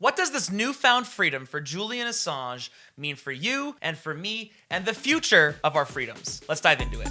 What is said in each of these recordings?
What does this newfound freedom for Julian Assange mean for you and for me and the future of our freedoms? Let's dive into it.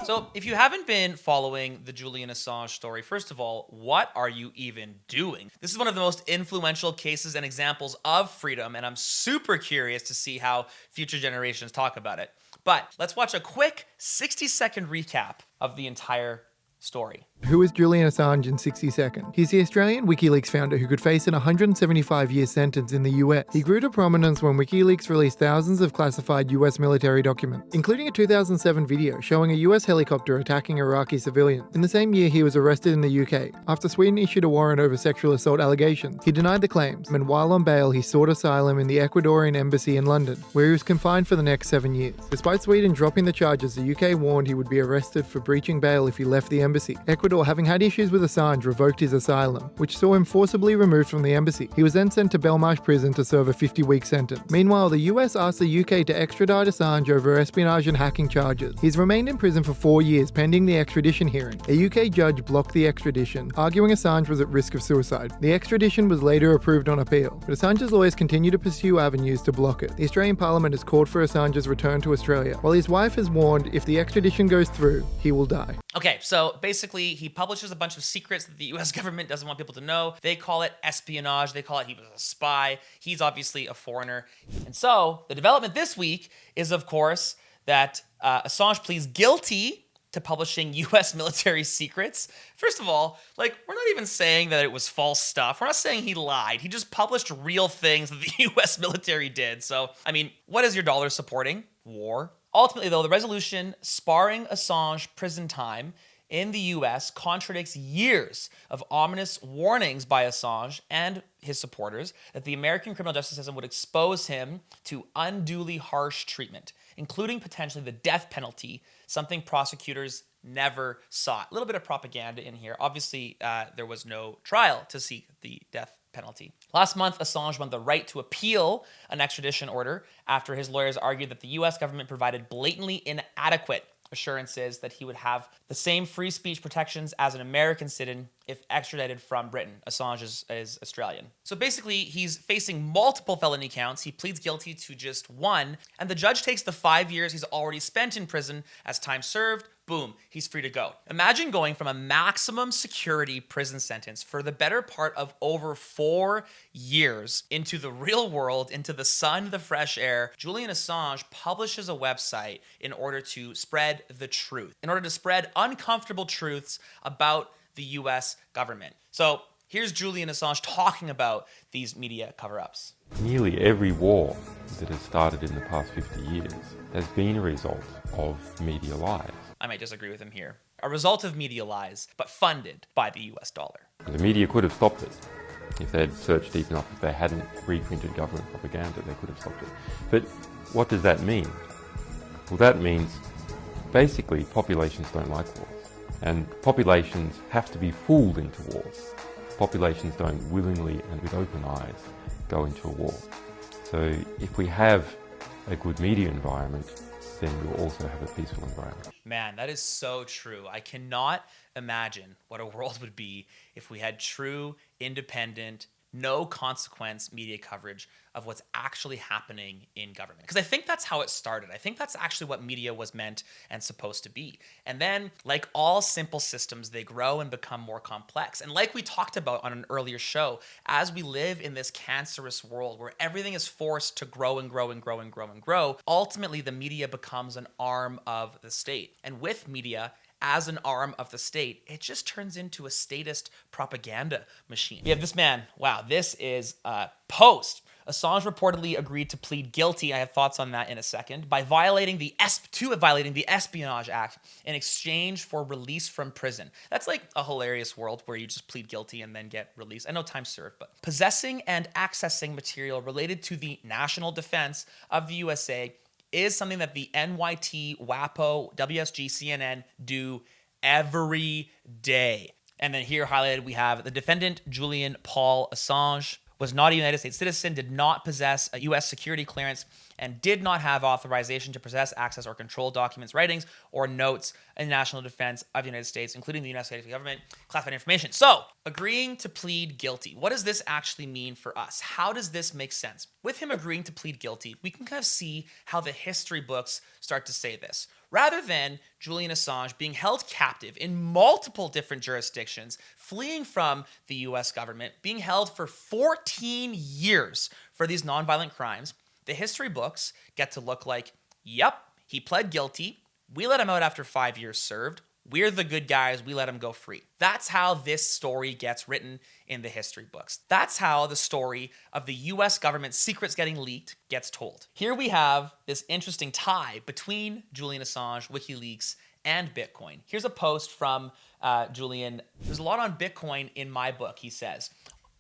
So, if you haven't been following the Julian Assange story, first of all, what are you even doing? This is one of the most influential cases and examples of freedom, and I'm super curious to see how future generations talk about it. But let's watch a quick 60-second recap of the entire story. Who is Julian Assange in 60 seconds? He's the Australian WikiLeaks founder who could face an 175-year sentence in the US. He grew to prominence when WikiLeaks released thousands of classified US military documents, including a 2007 video showing a US helicopter attacking Iraqi civilians. In the same year, he was arrested in the UK. After Sweden issued a warrant over sexual assault allegations, he denied the claims, and while on bail, he sought asylum in the Ecuadorian embassy in London, where he was confined for the next 7 years. Despite Sweden dropping the charges, the UK warned he would be arrested for breaching bail if he left the embassy. Ecuador, having had issues with Assange, revoked his asylum, which saw him forcibly removed from the embassy. He was then sent to Belmarsh prison to serve a 50-week sentence. Meanwhile, the US asked the UK to extradite Assange over espionage and hacking charges. He's remained in prison for 4 years pending the extradition hearing. A UK judge blocked the extradition, arguing Assange was at risk of suicide. The extradition was later approved on appeal, but Assange's lawyers continue to pursue avenues to block it. The Australian Parliament has called for Assange's return to Australia, while his wife has warned if the extradition goes through, he will die. Okay, so basically he publishes a bunch of secrets that the US government doesn't want people to know. They call it espionage. They call it he was a spy. He's obviously a foreigner. And so the development this week is, of course, that Assange pleads guilty to publishing US military secrets. First of all, we're not even saying that it was false stuff. We're not saying he lied. He just published real things that the US military did. So, what is your dollar supporting? War. Ultimately, though, the resolution sparring Assange prison time in the US contradicts years of ominous warnings by Assange and his supporters that the American criminal justice system would expose him to unduly harsh treatment, including potentially the death penalty, something prosecutors never sought. A little bit of propaganda in here. Obviously, there was no trial to seek the death penalty. Last month, Assange won the right to appeal an extradition order after his lawyers argued that the US government provided blatantly inadequate assurances that he would have the same free speech protections as an American citizen if extradited from Britain. Assange is Australian. So basically, he's facing multiple felony counts. He pleads guilty to just one, and the judge takes the 5 years he's already spent in prison as time served. Boom, he's free to go. Imagine going from a maximum security prison sentence for the better part of over 4 years into the real world, into the sun, the fresh air. Julian Assange publishes a website in order to spread the truth, in order to spread uncomfortable truths about the US government. So here's Julian Assange talking about these media cover-ups. Nearly every war that has started in the past 50 years has been a result of media lies. I might disagree with him here. A result of media lies, but funded by the US dollar. The media could have stopped it. If they had searched deep enough, if they hadn't reprinted government propaganda, they could have stopped it. But what does that mean? Well, that means basically populations don't like wars. And populations have to be fooled into wars. Populations don't willingly and with open eyes go into a war. So if we have a good media environment, then we'll also have a peaceful environment. Man, that is so true. I cannot imagine what a world would be if we had true, independent, no consequence media coverage of what's actually happening in government. Because I think that's how it started. I think that's actually what media was meant and supposed to be. And then, like all simple systems, they grow and become more complex. And like we talked about on an earlier show, as we live in this cancerous world where everything is forced to grow and grow and grow and grow and grow, ultimately the media becomes an arm of the state. And with media, as an arm of the state, it just turns into a statist propaganda machine. You have this man, wow, this is a post. Assange reportedly agreed to plead guilty, I have thoughts on that in a second, by violating the Espionage Act in exchange for release from prison. That's like a hilarious world where you just plead guilty and then get released. I know time served, but possessing and accessing material related to the national defense of the USA is something that the NYT, WAPO, WSG, CNN do every day. And then here highlighted, we have the defendant, Julian Paul Assange. was not a United States citizen, did not possess a U.S. security clearance, and did not have authorization to possess, access, or control documents, writings, or notes in national defense of the United States, including the United States government, classified information. So, agreeing to plead guilty. What does this actually mean for us? How does this make sense? With him agreeing to plead guilty, we can kind of see how the history books start to say this. Rather than Julian Assange being held captive in multiple different jurisdictions, fleeing from the US government, being held for 14 years for these nonviolent crimes, the history books get to look like, yep, he pled guilty. We let him out after 5 years served. We're the good guys. We let him go free. That's how this story gets written in the history books. That's how the story of the US government secrets getting leaked gets told. Here we have this interesting tie between Julian Assange, WikiLeaks, and Bitcoin. Here's a post from Julian. There's a lot on Bitcoin in my book, he says,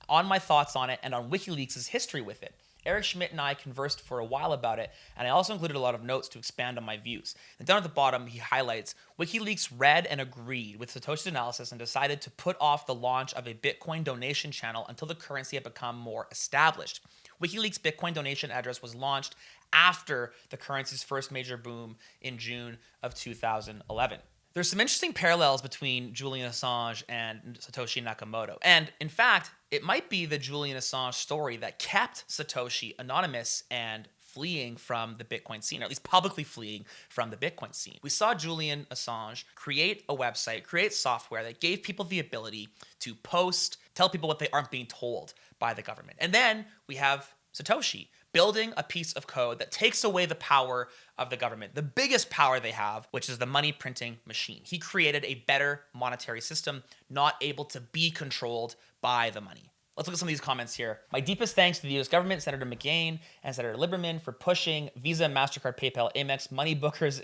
on my thoughts on it and on WikiLeaks' history with it. Eric Schmidt and I conversed for a while about it, and I also included a lot of notes to expand on my views. And down at the bottom, he highlights, WikiLeaks read and agreed with Satoshi's analysis and decided to put off the launch of a Bitcoin donation channel until the currency had become more established. WikiLeaks' Bitcoin donation address was launched after the currency's first major boom in June of 2011. There's some interesting parallels between Julian Assange and Satoshi Nakamoto. And in fact, it might be the Julian Assange story that kept Satoshi anonymous and fleeing from the Bitcoin scene, or at least publicly fleeing from the Bitcoin scene. We saw Julian Assange create a website, create software that gave people the ability to post, tell people what they aren't being told by the government. And then we have Satoshi building a piece of code that takes away the power of the government, the biggest power they have, which is the money printing machine. He created a better monetary system, not able to be controlled by the money. Let's look at some of these comments here. My deepest thanks to the US government, Senator McCain and Senator Lieberman for pushing Visa, MasterCard, PayPal, Amex, money bookers,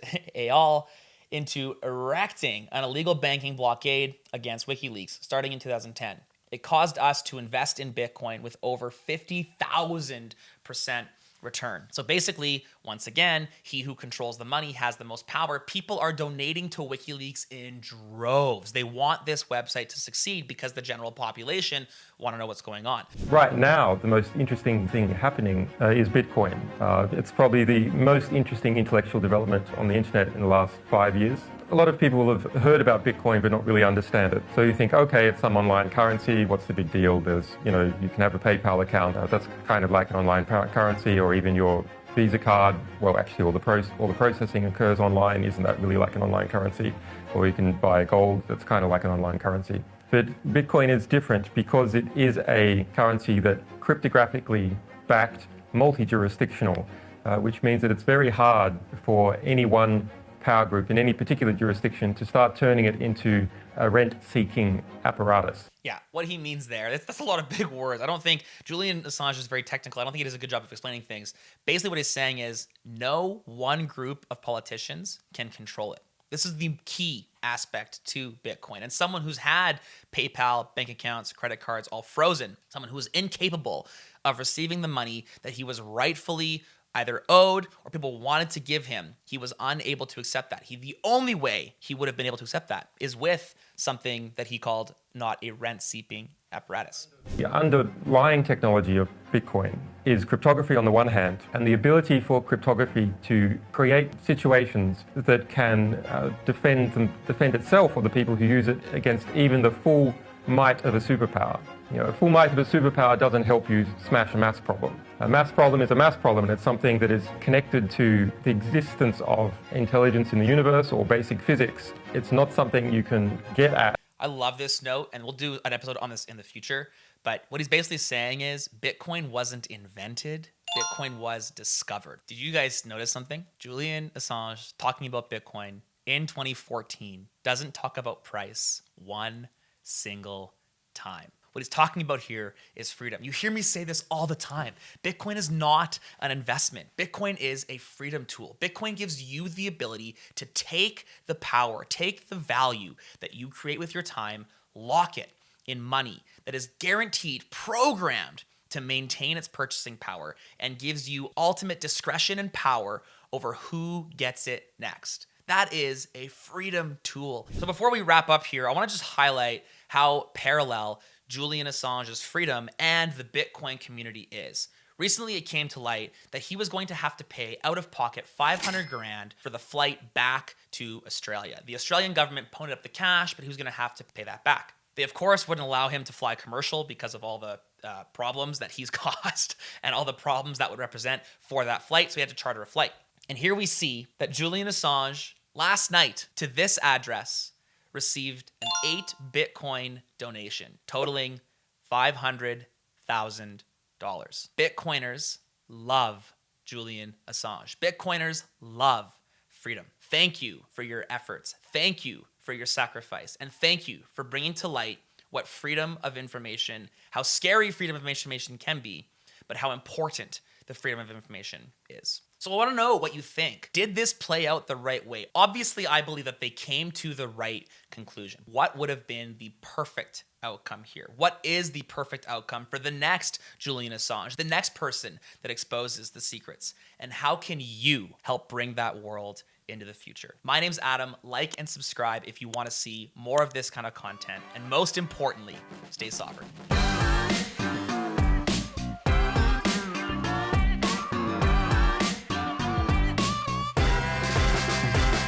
all into erecting an illegal banking blockade against WikiLeaks starting in 2010. It caused us to invest in Bitcoin with over 50,000% return. So basically, once again, he who controls the money has the most power. People are donating to WikiLeaks in droves. They want this website to succeed because the general population want to know what's going on. Right now, the most interesting thing happening is Bitcoin. It's probably the most interesting intellectual development on the internet in the last 5 years. A lot of people have heard about Bitcoin but not really understand it. So you think, okay, it's some online currency, what's the big deal? There's, you can have a PayPal account, that's kind of like an online currency, or even your Visa card. Well, actually all the processing occurs online, isn't that really like an online currency? Or you can buy gold, that's kind of like an online currency. But Bitcoin is different because it is a currency that cryptographically backed, multi-jurisdictional, which means that it's very hard for any one power group in any particular jurisdiction to start turning it into a rent-seeking apparatus. Yeah, what he means there, that's a lot of big words. I don't think Julian Assange is very technical. I don't think he does a good job of explaining things. Basically what he's saying is no one group of politicians can control it. This is the key aspect to Bitcoin. And someone who's had PayPal, bank accounts, credit cards all frozen, someone who is incapable of receiving the money that he was rightfully either owed or people wanted to give him, he was unable to accept that. The only way he would have been able to accept that is with something that he called not a rent-seeking apparatus. The underlying technology of Bitcoin is cryptography on the one hand, and the ability for cryptography to create situations that can defend itself or the people who use it against even the full might of a superpower. A full might of a superpower doesn't help you smash a maths problem. A maths problem is a maths problem, and it's something that is connected to the existence of intelligence in the universe or basic physics. It's not something you can get at. I love this note, and we'll do an episode on this in the future. But what he's basically saying is Bitcoin wasn't invented. Bitcoin was discovered. Did you guys notice something? Julian Assange talking about Bitcoin in 2014 doesn't talk about price one single time. What he's talking about here is freedom. You hear me say this all the time. Bitcoin is not an investment. Bitcoin is a freedom tool. Bitcoin gives you the ability to take the power, take the value that you create with your time, lock it in money that is guaranteed, programmed to maintain its purchasing power, and gives you ultimate discretion and power over who gets it next. That is a freedom tool. So before we wrap up here, I want to just highlight how parallel Julian Assange's freedom and the Bitcoin community is. Recently, it came to light that he was going to have to pay out of pocket 500 grand for the flight back to Australia. The Australian government ponied up the cash, but he was going to have to pay that back. They, of course, wouldn't allow him to fly commercial because of all the problems that he's caused and all the problems that would represent for that flight, so he had to charter a flight. And here we see that Julian Assange, last night, to this address, received an 8 Bitcoin donation totaling $500,000. Bitcoiners love Julian Assange. Bitcoiners love freedom. Thank you for your efforts. Thank you for your sacrifice. And thank you for bringing to light what freedom of information, how scary freedom of information can be, but how important the freedom of information is. So I want to know what you think. Did this play out the right way? Obviously, I believe that they came to the right conclusion. What would have been the perfect outcome here? What is the perfect outcome for the next Julian Assange, the next person that exposes the secrets? And how can you help bring that world into the future? My name's Adam. Like and subscribe if you want to see more of this kind of content. And most importantly, stay sovereign.